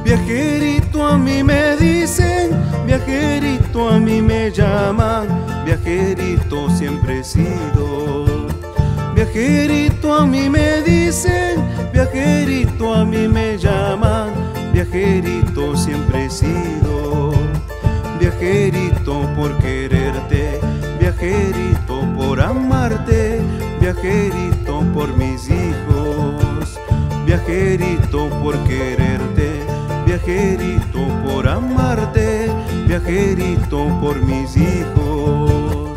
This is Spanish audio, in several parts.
Viajerito a mí me dicen, viajerito a mí me llaman, viajerito siempre he sido. Viajerito a mí me dicen, viajerito a mí me llaman, viajerito siempre he sido. Viajerito por quererte, viajerito por amarte, viajerito por mis hijos, viajerito por quererte, viajerito por amarte, viajerito por mis hijos.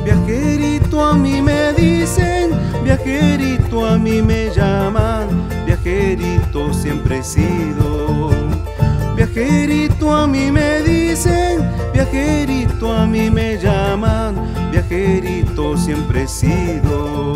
Viajerito a mí me dicen, viajerito a mí me llaman, viajerito siempre he sido. Viajerito a mí me dicen, viajerito a mí me llaman, viajerito siempre he sido.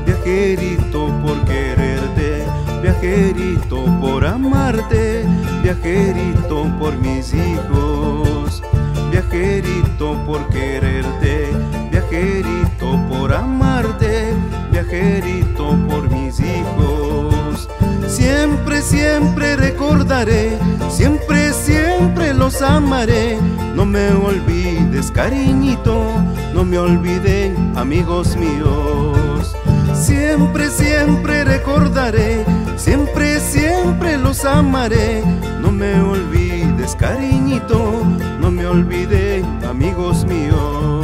Viajerito por quererte, viajerito por amarte, viajerito por mis hijos, viajerito por quererte, viajerito por amarte, viajerito por mis hijos. Siempre, siempre recordaré, siempre, siempre los amaré. No me olvides, cariñito, no me olviden, amigos míos. Siempre, siempre recordaré, siempre, siempre los amaré. No me olvides, cariñito, no me olviden, amigos míos.